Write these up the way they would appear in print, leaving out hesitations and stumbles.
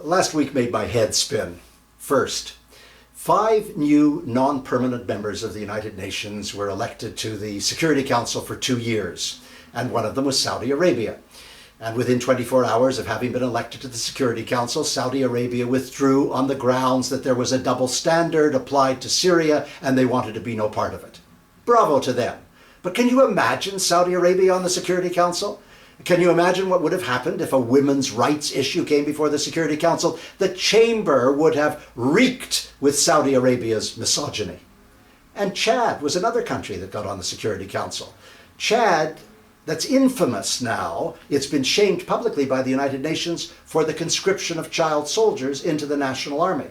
Last week made my head spin. First, 5 new non-permanent members of the United Nations were elected to the Security Council for 2 years, and one of them was Saudi Arabia. And within 24 hours of having been elected to the Security Council, Saudi Arabia withdrew on the grounds that there was a double standard applied to Syria and they wanted to be no part of it. Bravo to them. But can you imagine Saudi Arabia on the Security Council? Can you imagine what would have happened if a women's rights issue came before the Security Council? The chamber would have reeked with Saudi Arabia's misogyny. And Chad was another country that got on the Security Council. Chad, that's infamous now. It's been shamed publicly by the United Nations for the conscription of child soldiers into the National Army.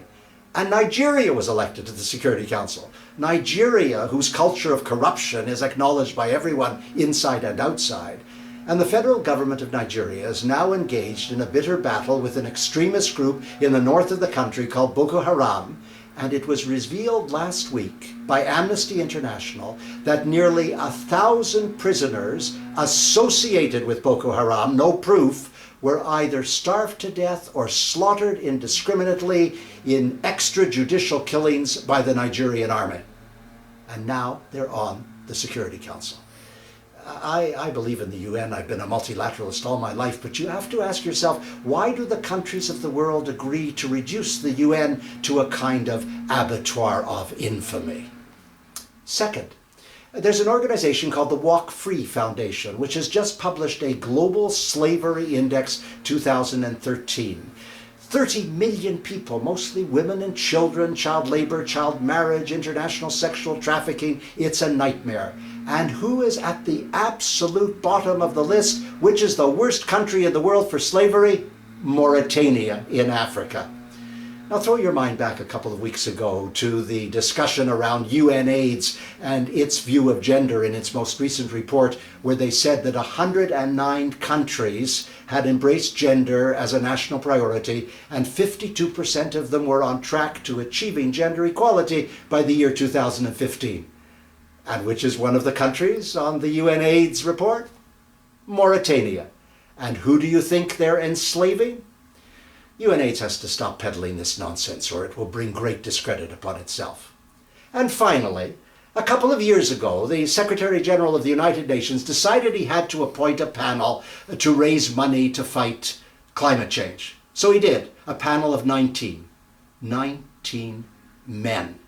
And Nigeria was elected to the Security Council. Nigeria, whose culture of corruption is acknowledged by everyone inside and outside. And the federal government of Nigeria is now engaged in a bitter battle with an extremist group in the north of the country called Boko Haram. And it was revealed last week by Amnesty International that nearly 1,000 prisoners associated with Boko Haram, no proof, were either starved to death or slaughtered indiscriminately in extrajudicial killings by the Nigerian army. And now they're on the Security Council. I believe in the UN. I've been a multilateralist all my life, but you have to ask yourself, why do the countries of the world agree to reduce the UN to a kind of abattoir of infamy? Second, there's an organization called the Walk Free Foundation, which has just published a Global Slavery Index 2013. 30 million people, mostly women and children, child labor, child marriage, international sexual trafficking. It's a nightmare. And who is at the absolute bottom of the list? Which is the worst country in the world for slavery? Mauritania in Africa. Now throw your mind back a couple of weeks ago to the discussion around UNAIDS and its view of gender in its most recent report, where they said that 109 countries had embraced gender as a national priority, and 52% of them were on track to achieving gender equality by the year 2015. And which is one of the countries on the UNAIDS report? Mauritania. And who do you think they're enslaving? UNAIDS has to stop peddling this nonsense, or it will bring great discredit upon itself. And finally, a couple of years ago, the Secretary General of the United Nations decided he had to appoint a panel to raise money to fight climate change. So he did, a panel of 19 men.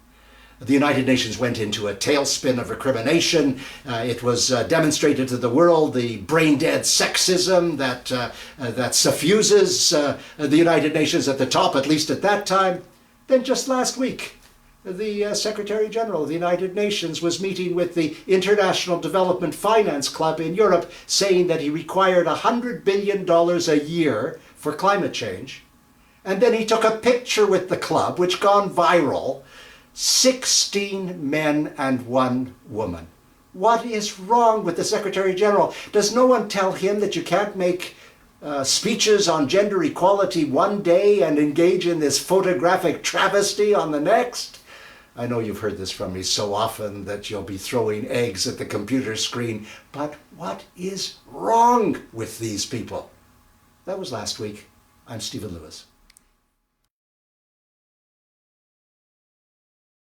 The United Nations went into a tailspin of recrimination. It was demonstrated to the world the brain-dead sexism that suffuses the United Nations at the top, at least at that time. Then just last week, the Secretary General of the United Nations was meeting with the International Development Finance Club in Europe, saying that he required $100 billion a year for climate change. And then he took a picture with the club, which gone viral. 16 men and 1 woman. What is wrong with the Secretary General? Does no one tell him that you can't make speeches on gender equality one day and engage in this photographic travesty on the next? I know you've heard this from me so often that you'll be throwing eggs at the computer screen, but what is wrong with these people? That was last week. I'm Stephen Lewis.